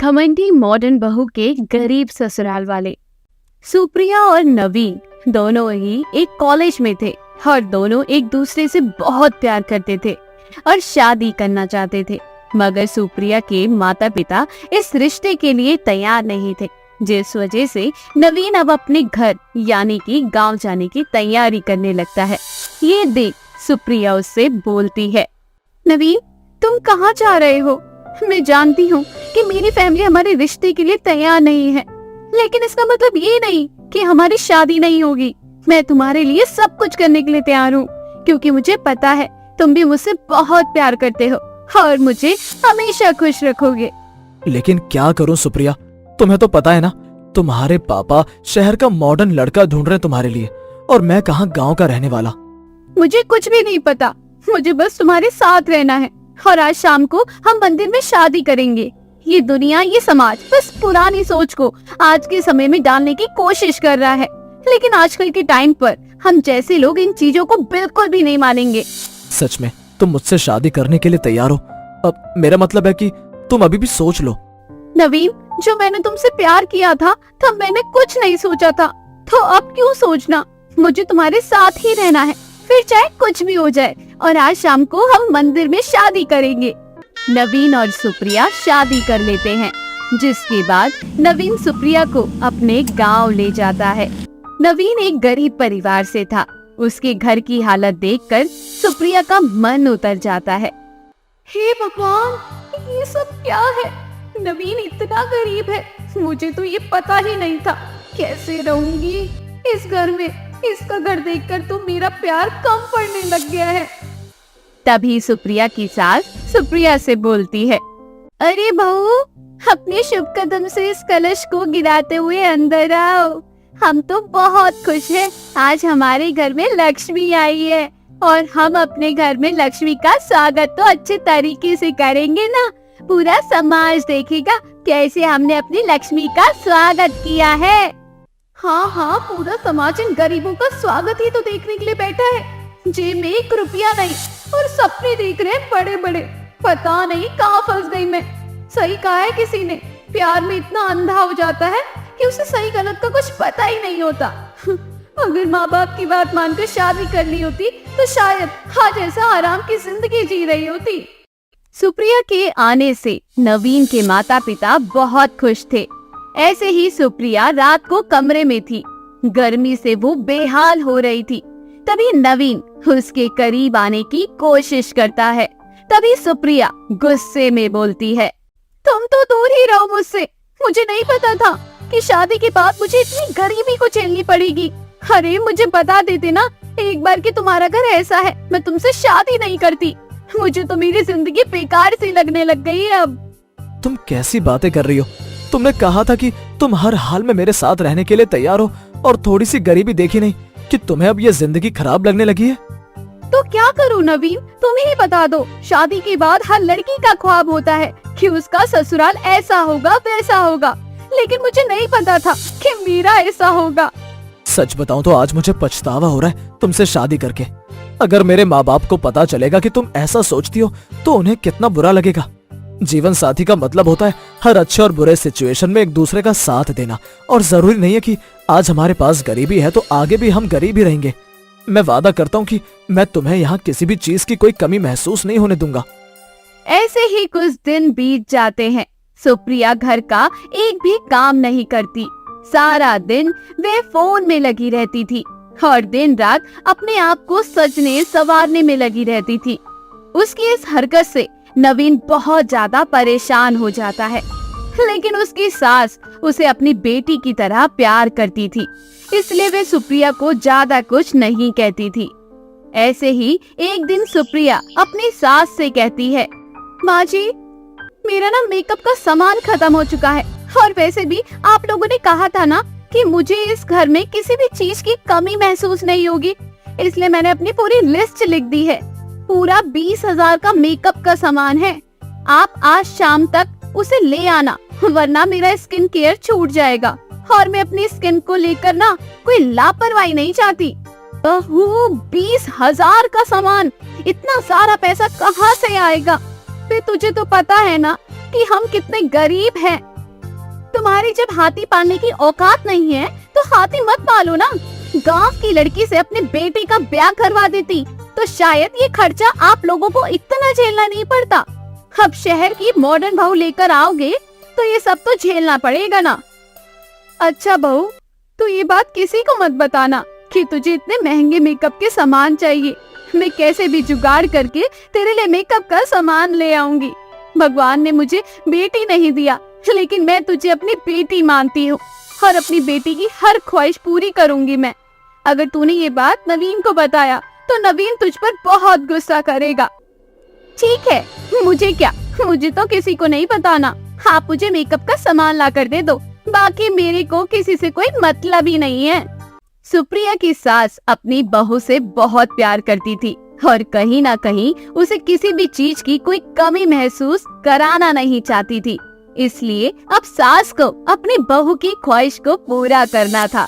घमंडी मॉडर्न बहू के गरीब ससुराल वाले। सुप्रिया और नवीन दोनों ही एक कॉलेज में थे और दोनों एक दूसरे से बहुत प्यार करते थे और शादी करना चाहते थे, मगर सुप्रिया के माता पिता इस रिश्ते के लिए तैयार नहीं थे, जिस वजह से नवीन अब अपने घर यानी कि गांव जाने की तैयारी करने लगता है। ये देख सुप्रिया उससे बोलती है, नवीन तुम कहाँ जा रहे हो? मैं जानती हूँ कि मेरी फैमिली हमारे रिश्ते के लिए तैयार नहीं है, लेकिन इसका मतलब ये नहीं कि हमारी शादी नहीं होगी। मैं तुम्हारे लिए सब कुछ करने के लिए तैयार हूँ, क्योंकि मुझे पता है तुम भी मुझसे बहुत प्यार करते हो और मुझे हमेशा खुश रखोगे। लेकिन क्या करूं सुप्रिया, तुम्हें तो पता है ना, तुम्हारे पापा शहर का मॉडर्न लड़का ढूंढ रहे हैं तुम्हारे लिए, और मैं कहाँ गांव का रहने वाला। मुझे कुछ भी नहीं पता, मुझे बस तुम्हारे साथ रहना है और आज शाम को हम मंदिर में शादी करेंगे। ये दुनिया, ये समाज बस पुरानी सोच को आज के समय में डालने की कोशिश कर रहा है, लेकिन आजकल के टाइम पर हम जैसे लोग इन चीजों को बिल्कुल भी नहीं मानेंगे। सच में तुम मुझसे शादी करने के लिए तैयार हो? अब मेरा मतलब है कि तुम अभी भी सोच लो। नवीन, जो मैंने तुमसे प्यार किया था तब मैंने कुछ नहीं सोचा था, तो अब क्यों सोचना? मुझे तुम्हारे साथ ही रहना है, फिर चाहे कुछ भी हो जाए, और आज शाम को हम मंदिर में शादी करेंगे। नवीन और सुप्रिया शादी कर लेते हैं, जिसके बाद नवीन सुप्रिया को अपने गांव ले जाता है। नवीन एक गरीब परिवार से था, उसके घर की हालत देखकर सुप्रिया का मन उतर जाता है। हे भगवान, ये सब क्या है? नवीन इतना गरीब है, मुझे तो ये पता ही नहीं था। कैसे रहूंगी इस घर में? इसका घर देखकर तो मेरा प्यार कम पड़ने लग गया है। तभी सुप्रिया की सास सुप्रिया से बोलती है, अरे बहू, अपने शुभ कदम से इस कलश को गिराते हुए अंदर आओ। हम तो बहुत खुश हैं, आज हमारे घर में लक्ष्मी आई है और हम अपने घर में लक्ष्मी का स्वागत तो अच्छे तरीके से करेंगे ना। पूरा समाज देखेगा कैसे हमने अपनी लक्ष्मी का स्वागत किया है। हाँ हाँ, पूरा समाज इन गरीबों का स्वागत ही तो देखने के लिए बैठा है। जेब में 1 रुपया नहीं और सपने देख रहे हैं बड़े बड़े। पता नहीं कहाँ फंस गई मैं। सही कहा है किसी ने, प्यार में इतना अंधा हो जाता है कि उसे सही गलत का कुछ पता ही नहीं होता। अगर माँ बाप की बात मानकर शादी कर ली होती तो शायद आज ऐसा आराम की जिंदगी जी रही होती। सुप्रिया के आने से नवीन के माता पिता बहुत खुश थे। ऐसे ही सुप्रिया रात को कमरे में थी, गर्मी से वो बेहाल हो रही थी। तभी नवीन उसके करीब आने की कोशिश करता है। तभी सुप्रिया गुस्से में बोलती है, तुम तो दूर ही रहो मुझसे। मुझे नहीं पता था कि शादी के बाद मुझे इतनी गरीबी को झेलनी पड़ेगी। अरे मुझे बता देते ना एक बार कि तुम्हारा घर ऐसा है, मैं तुमसे शादी नहीं करती। मुझे तो मेरी जिंदगी बेकार सी लगने लग गई है अब। तुम कैसी बातें कर रही हो? तुमने कहा था कि तुम हर हाल में मेरे साथ रहने के लिए तैयार हो, और थोड़ी सी गरीबी देखी नहीं कि तुम्हें अब ये जिंदगी खराब लगने लगी है। तो क्या करूं नवीन, तुम ही बता दो। शादी के बाद हर लड़की का ख्वाब होता है कि उसका ससुराल ऐसा होगा वैसा होगा, लेकिन मुझे नहीं पता था कि मेरा ऐसा होगा। सच बताऊं तो आज मुझे पछतावा हो रहा है तुमसे शादी करके। अगर मेरे माँ बाप को पता चलेगा कि तुम ऐसा सोचती हो तो उन्हें कितना बुरा लगेगा। जीवन साथी का मतलब होता है हर अच्छे और बुरे सिचुएशन में एक दूसरे का साथ देना, और जरूरी नहीं है कि आज हमारे पास गरीबी है तो आगे भी हम गरीब ही रहेंगे। मैं वादा करता हूँ कि मैं तुम्हें यहाँ किसी भी चीज की कोई कमी महसूस नहीं होने दूंगा। ऐसे ही कुछ दिन बीत जाते हैं। सुप्रिया घर का एक भी काम नहीं करती। सारा दिन वे फोन में लगी रहती थी और दिन रात अपने आप को सजने संवारने में लगी रहती थी। उसकी इस हरकत से नवीन बहुत ज्यादा परेशान हो जाता है, लेकिन उसकी सास उसे अपनी बेटी की तरह प्यार करती थी, इसलिए वे सुप्रिया को ज्यादा कुछ नहीं कहती थी। ऐसे ही एक दिन सुप्रिया अपनी सास से कहती है, माँ जी, मेरा ना मेकअप का सामान खत्म हो चुका है, और वैसे भी आप लोगों ने कहा था ना कि मुझे इस घर में किसी भी चीज की कमी महसूस नहीं होगी, इसलिए मैंने अपनी पूरी लिस्ट लिख दी है। पूरा 20,000 का मेकअप का सामान है। आप आज शाम तक उसे ले आना, वरना मेरा स्किन केयर छूट जाएगा, और मैं अपनी स्किन को लेकर ना कोई लापरवाही नहीं चाहती। 20,000 का सामान, इतना सारा पैसा कहाँ से आएगा? फिर तुझे तो पता है ना कि हम कितने गरीब हैं, तुम्हारी जब हाथी पालने की औकात नहीं है तो हाथी मत पालो ना। गांव की लड़की से अपने बेटे का ब्याह करवा देती तो शायद ये खर्चा आप लोगों को इतना झेलना नहीं पड़ता। अब शहर की मॉडर्न बहू लेकर आओगे तो ये सब तो झेलना पड़ेगा ना। अच्छा बहू, तू ये बात किसी को मत बताना कि तुझे इतने महंगे मेकअप के सामान चाहिए। मैं कैसे भी जुगाड़ करके तेरे लिए मेकअप का सामान ले आऊंगी। भगवान ने मुझे बेटी नहीं दिया, लेकिन मैं तुझे अपनी बेटी मानती हूँ और अपनी बेटी की हर ख्वाहिश पूरी करूंगी मैं। अगर तूने ये बात नवीन को बताया तो नवीन तुझ पर बहुत गुस्सा करेगा। ठीक है, मुझे क्या, मुझे तो किसी को नहीं बताना। आप मुझे मेकअप का सामान ला कर दे दो, बाकी मेरे को किसी से कोई मतलब ही नहीं है। सुप्रिया की सास अपनी बहू से बहुत प्यार करती थी और कहीं ना कहीं उसे किसी भी चीज की कोई कमी महसूस कराना नहीं चाहती थी। इसलिए अब सास को अपनी बहू की ख्वाहिश को पूरा करना था।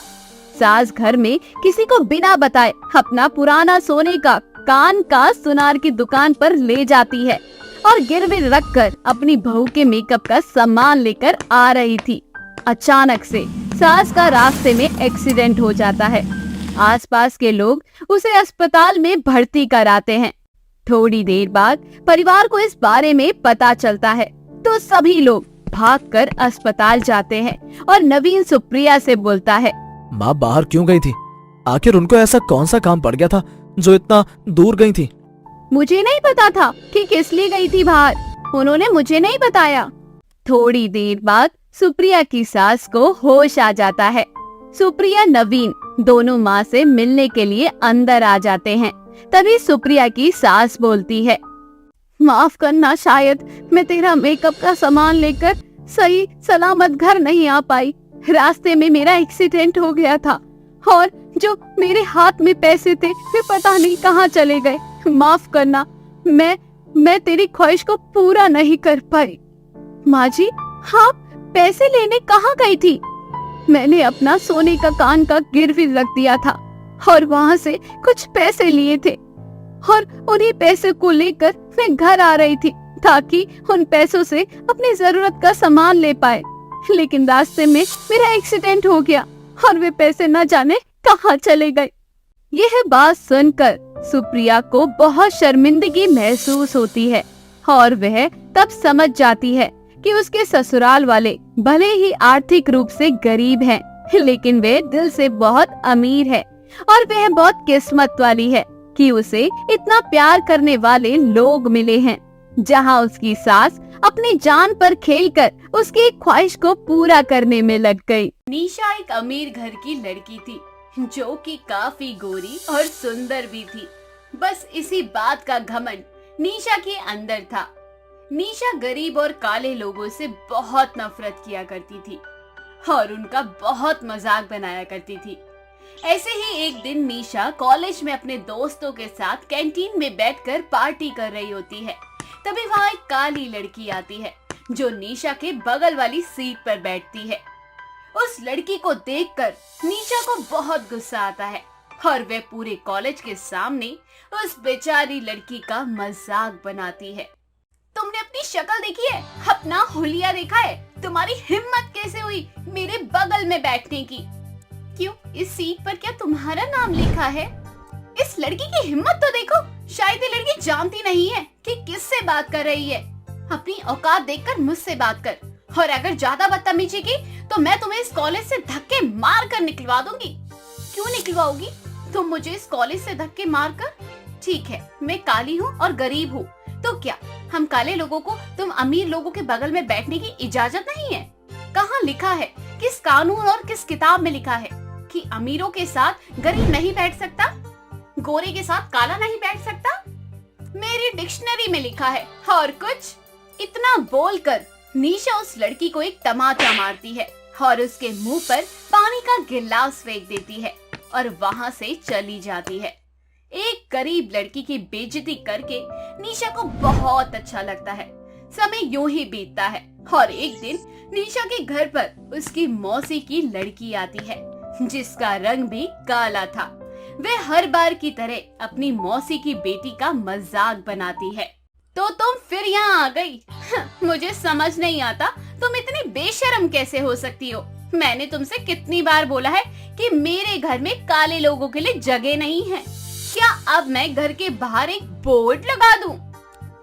सास घर में किसी को बिना बताए अपना पुराना सोने का कान का सुनार की दुकान पर ले जाती है और गिरवी रखकर अपनी बहू के मेकअप का सामान लेकर आ रही थी। अचानक से सास का रास्ते में एक्सीडेंट हो जाता है। आसपास के लोग उसे अस्पताल में भर्ती कराते हैं। थोड़ी देर बाद परिवार को इस बारे में पता चलता है तो सभी लोग भागकर अस्पताल जाते हैं और नवीन सुप्रिया से बोलता है, माँ बाहर क्यों गई थी? आखिर उनको ऐसा कौन सा काम पड़ गया था जो इतना दूर गई थी? मुझे नहीं पता था कि किस लिए गई थी बाहर, उन्होंने मुझे नहीं बताया। थोड़ी देर बाद सुप्रिया की सास को होश आ जाता है। सुप्रिया नवीन दोनों माँ से मिलने के लिए अंदर आ जाते हैं। तभी सुप्रिया की सास बोलती है, माफ करना, शायद मैं तेरा मेकअप का सामान लेकर सही सलामत घर नहीं आ पाई। रास्ते में मेरा एक्सीडेंट हो गया था और जो मेरे हाथ में पैसे थे वे पता नहीं कहाँ चले गए। माफ करना, मैं तेरी ख्वाहिश को पूरा नहीं कर पाई। माँ जी, आप पैसे लेने कहाँ गई थी? मैंने अपना सोने का कान का गिरवी रख दिया था और वहाँ से कुछ पैसे लिए थे और उन्हीं पैसे को लेकर मैं घर आ रही थी ताकि उन पैसों से अपनी जरूरत का सामान ले पाए। लेकिन रास्ते में मेरा एक्सीडेंट हो गया और वे पैसे न जाने कहाँ चले गए। यह बात सुनकर सुप्रिया को बहुत शर्मिंदगी महसूस होती है और वह तब समझ जाती है कि उसके ससुराल वाले भले ही आर्थिक रूप से गरीब हैं, लेकिन वे दिल से बहुत अमीर है और वह बहुत किस्मत वाली है कि उसे इतना प्यार करने वाले लोग मिले हैं, जहां उसकी सास अपनी जान पर खेलकर उसकी ख्वाहिश को पूरा करने में लग गई। निशा एक अमीर घर की लड़की थी जो कि काफी गोरी और सुंदर भी थी। बस इसी बात का घमंड निशा के अंदर था। निशा गरीब और काले लोगों से बहुत नफरत किया करती थी और उनका बहुत मजाक बनाया करती थी। ऐसे ही एक दिन निशा कॉलेज में अपने दोस्तों के साथ कैंटीन में बैठकर पार्टी कर रही होती है। तभी वहाँ एक काली लड़की आती है जो निशा के बगल वाली सीट पर बैठती है। उस लड़की को देखकर निशा को बहुत गुस्सा आता है और वह पूरे कॉलेज के सामने उस बेचारी लड़की का मजाक बनाती है। तुमने अपनी शक्ल देखी है? अपना हुलिया देखा है? तुम्हारी हिम्मत कैसे हुई मेरे बगल में बैठने की? क्यों, इस सीट पर क्या तुम्हारा नाम लिखा है? इस लड़की की हिम्मत तो देखो। शायद ये लड़की जानती नहीं है कि किससे बात कर रही है। अपनी औकात देखकर मुझसे बात कर, और अगर ज्यादा बदतमीजी की तो मैं तुम्हें इस कॉलेज से धक्के मार कर निकलवा दूंगी। क्यों निकलवाओगी तुम मुझे इस कॉलेज से धक्के मार कर? ठीक है, मैं काली हूँ और गरीब हूँ, तो क्या हम काले लोगों को तुम अमीर लोगों के बगल में बैठने की इजाजत नहीं है? कहाँ लिखा है, किस कानून और किस किताब में लिखा है कि अमीरों के साथ गरीब नहीं बैठ सकता, गोरे के साथ काला नहीं बैठ सकता? मेरी डिक्शनरी में लिखा है और कुछ। इतना बोलकर निशा उस लड़की को एक तमाचा मारती है और उसके मुंह पर पानी का गिलास फेंक देती है और वहां से चली जाती है। एक गरीब लड़की की बेइज्जती करके निशा को बहुत अच्छा लगता है। समय यूं ही बीतता है और एक दिन निशा के घर पर उसकी मौसी की लड़की आती है जिसका रंग भी काला था। वह हर बार की तरह अपनी मौसी की बेटी का मजाक बनाती है। तो तुम फिर यहाँ आ गई? मुझे समझ नहीं आता तुम इतनी बेशर्म कैसे हो सकती हो? मैंने तुमसे कितनी बार बोला है कि मेरे घर में काले लोगों के लिए जगह नहीं है। क्या अब मैं घर के बाहर एक बोर्ड लगा दूं?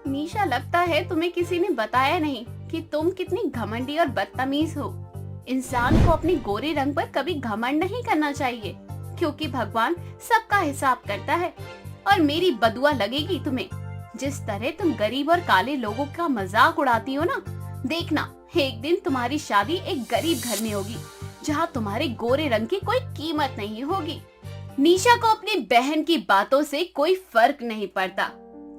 निशा, लगता है तुम्हें किसी ने बताया नहीं कि तुम कितनी घमंडी और बदतमीज हो। इंसान को अपने गोरे रंग पर कभी घमंड नहीं करना चाहिए, क्योंकि भगवान सबका हिसाब करता है। और मेरी बदुआ लगेगी तुम्हें। जिस तरह तुम गरीब और काले लोगों का मजाक उड़ाती हो ना, देखना एक दिन तुम्हारी शादी एक गरीब घर में होगी, जहाँ तुम्हारे गोरे रंग की कोई कीमत नहीं होगी। निशा को अपनी बहन की बातों से कोई फर्क नहीं पड़ता।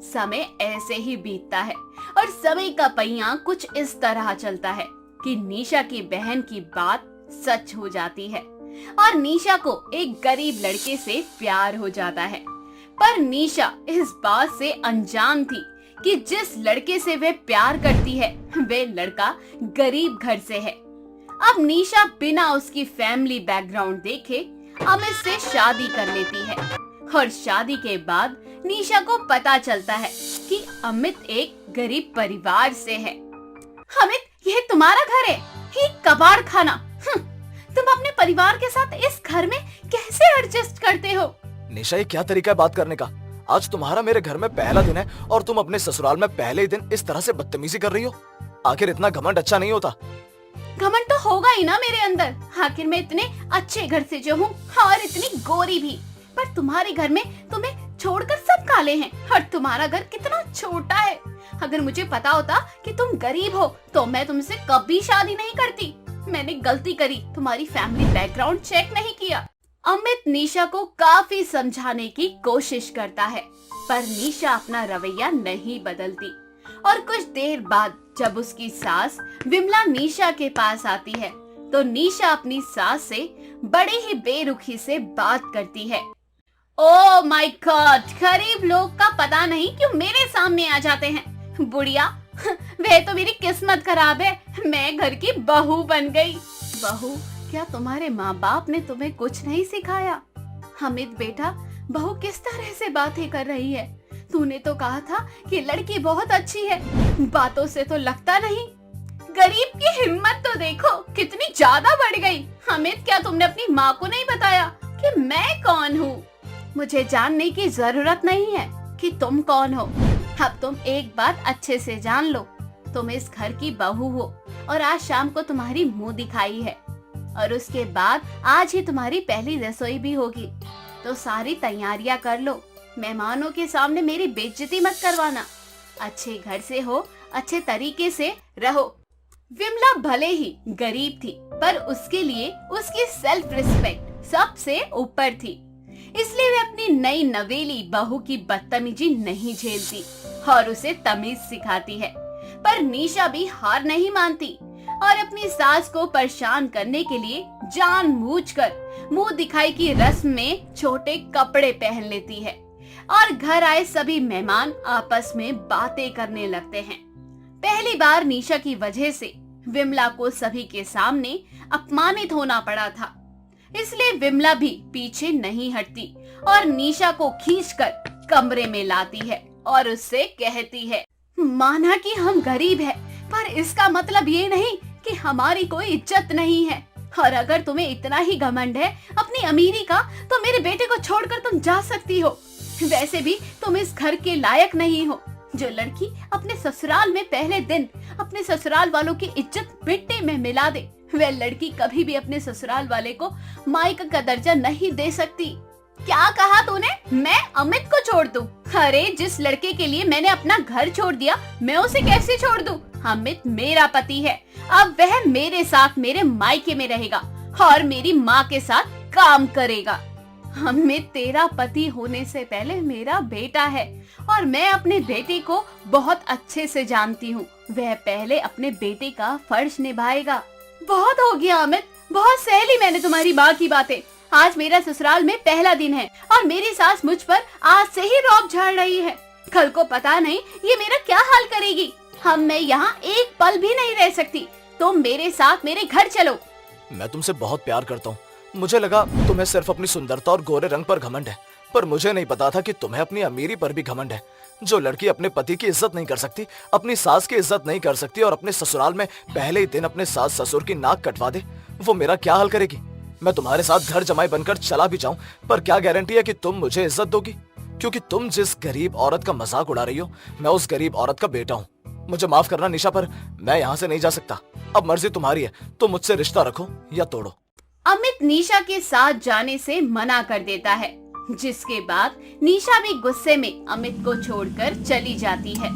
समय ऐसे ही बीतता है और समय का पहिया कुछ इस तरह चलता है कि निशा की बहन की बात सच हो जाती है और निशा को एक गरीब लड़के से प्यार हो जाता है। पर निशा इस बात से अनजान थी कि जिस लड़के से वे प्यार करती है, वे लड़का गरीब घर से है। अब निशा बिना उसकी फैमिली बैकग्राउंड देखे अमित से शादी कर लेती है और शादी के बाद निशा को पता चलता है कि अमित एक गरीब परिवार से है। अमित, यह तुम्हारा घर है? ये कबाड़ खाना। तुम अपने परिवार के साथ इस घर में कैसे एडजस्ट करते हो? निशा, ये क्या तरीका है बात करने का? आज तुम्हारा मेरे घर में पहला दिन है और तुम अपने ससुराल में पहले ही दिन इस तरह से बदतमीजी कर रही हो। आखिर इतना घमंड अच्छा नहीं होता। घमंड तो होगा ही ना मेरे अंदर। आखिर मैं इतने अच्छे घर से जो हूँ और इतनी गोरी भी, पर तुम्हारे घर में तुम्हें छोड़कर सब काले हैं और तुम्हारा घर कितना छोटा है। अगर मुझे पता होता कि तुम गरीब हो तो मैं तुमसे कभी शादी नहीं करती। मैंने गलती करी, तुम्हारी फैमिली बैकग्राउंड चेक नहीं किया। अमित निशा को काफी समझाने की कोशिश करता है, पर निशा अपना रवैया नहीं बदलती। और कुछ देर बाद जब उसकी सास विमला निशा के पास आती है, तो निशा अपनी सास से बड़े ही बेरुखी से बात करती है। ओह माय गॉड, गरीब लोग का पता नहीं क्यों मेरे सामने आ जाते हैं। बुढ़िया, वह तो मेरी किस्मत खराब है, मैं घर की बहू बन गई। बहू? क्या तुम्हारे माँ बाप ने तुम्हें कुछ नहीं सिखाया? अमित बेटा, बहू किस तरह से बातें कर रही है? तूने तो कहा था कि लड़की बहुत अच्छी है, बातों से तो लगता नहीं। गरीब की हिम्मत तो देखो कितनी ज्यादा बढ़ गई। अमित, क्या तुमने अपनी माँ को नहीं बताया कि मैं कौन हूँ? मुझे जानने की जरूरत नहीं है कि तुम कौन हो। अब तुम एक बात अच्छे से जान लो, तुम इस घर की बहू हो और आज शाम को तुम्हारी मुंह दिखाई है और उसके बाद आज ही तुम्हारी पहली रसोई भी होगी। तो सारी तैयारियां कर लो, मेहमानों के सामने मेरी बेइज्जती मत करवाना। अच्छे घर से हो, अच्छे तरीके से रहो। विमला भले ही गरीब थी, पर उसके लिए उसकी सेल्फ रिस्पेक्ट सबसे ऊपर थी। इसलिए वे अपनी नई नवेली बहू की बदतमीजी नहीं झेलती और उसे तमीज सिखाती है। पर निशा भी हार नहीं मानती और अपनी सास को परेशान करने के लिए जानबूझकर मुंह दिखाई की रस्म में छोटे कपड़े पहन लेती है और घर आए सभी मेहमान आपस में बातें करने लगते हैं। पहली बार निशा की वजह से विमला को सभी के सामने अपमानित होना पड़ा था, इसलिए विमला भी पीछे नहीं हटती और निशा को खींचकर कमरे में लाती है और उससे कहती है, माना कि हम गरीब हैं, पर इसका मतलब ये नहीं कि हमारी कोई इज्जत नहीं है। और अगर तुम्हें इतना ही घमंड है अपनी अमीरी का, तो मेरे बेटे को छोड़कर तुम जा सकती हो। वैसे भी तुम इस घर के लायक नहीं हो। जो लड़की अपने ससुराल में पहले दिन अपने ससुराल वालों की इज्जत मिट्टी में मिला दे, वह लड़की कभी भी अपने ससुराल वाले को मायका का दर्जा नहीं दे सकती। क्या कहा तूने? मैं अमित को छोड़ दूं? अरे, जिस लड़के के लिए मैंने अपना घर छोड़ दिया, मैं उसे कैसे छोड़ दूं? अमित मेरा पति है, अब वह मेरे साथ मेरे मायके में रहेगा और मेरी माँ के साथ काम करेगा। अमित तेरा पति होने से पहले मेरा बेटा है और मैं अपने बेटे को बहुत अच्छे से जानती हूँ। वह पहले अपने बेटे का फर्ज निभाएगा। बहुत हो गया अमित, बहुत सह ली मैंने तुम्हारी माँ की बातें। आज मेरा ससुराल में पहला दिन है और मेरी सास मुझ पर आज से ही रौब झाड़ रही है। कल को पता नहीं ये मेरा क्या हाल करेगी। मैं यहाँ एक पल भी नहीं रह सकती। तुम मेरे साथ मेरे घर चलो। मैं तुमसे बहुत प्यार करता हूँ। मुझे लगा तुम्हें सिर्फ अपनी सुंदरता और गोरे रंग पर घमंड है, पर मुझे नहीं पता था कि तुम्हें अपनी अमीरी पर भी घमंड है। जो लड़की अपने पति की इज्जत नहीं कर सकती, अपनी सास की इज्जत नहीं कर सकती और अपने ससुराल में पहले ही दिन अपने सास ससुर की नाक कटवा दे, वो मेरा क्या हाल करेगी? मैं तुम्हारे साथ घर जमाई बनकर चला भी जाऊं, पर क्या गारंटी है कि तुम मुझे इज्जत दोगी? क्योंकि तुम जिस गरीब औरत का मजाक उड़ा रही हो, मैं उस गरीब औरत का बेटा हूँ। मुझे माफ करना निशा, पर मैं यहाँ से नहीं जा सकता। अब मर्जी तुम्हारी है, तुम मुझसे रिश्ता रखो या तोड़ो। अमित निशा के साथ जाने से मना कर देता है, जिसके बाद निशा भी गुस्से में अमित को छोड़कर चली जाती है।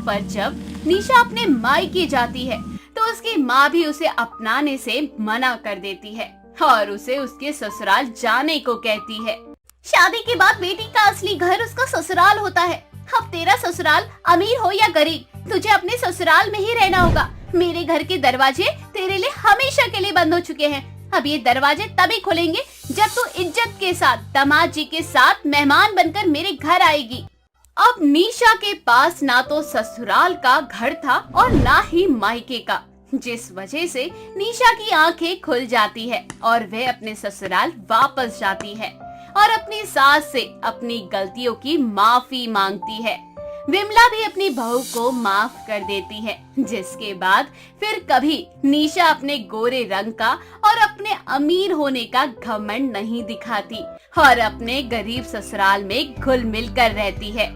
पर जब निशा अपने मायके जाती है तो उसकी माँ भी उसे अपनाने से मना कर देती है और उसे उसके ससुराल जाने को कहती है। शादी के बाद बेटी का असली घर उसका ससुराल होता है। अब तेरा ससुराल अमीर हो या गरीब, तुझे अपने ससुराल में ही रहना होगा। मेरे घर के दरवाजे तेरे लिए हमेशा के लिए बंद हो चुके हैं। अब ये दरवाजे तभी खुलेंगे जब तू इज्जत के साथ दामाद जी के साथ मेहमान बनकर मेरे घर आएगी। अब निशा के पास ना तो ससुराल का घर था और ना ही मायके का, जिस वजह से निशा की आंखें खुल जाती है और वह अपने ससुराल वापस जाती है और अपनी सास से अपनी गलतियों की माफी मांगती है। विमला भी अपनी बहू को माफ कर देती है, जिसके बाद फिर कभी निशा अपने गोरे रंग का और अपने अमीर होने का घमंड नहीं दिखाती और अपने गरीब ससुराल में घुल मिल कर रहती है।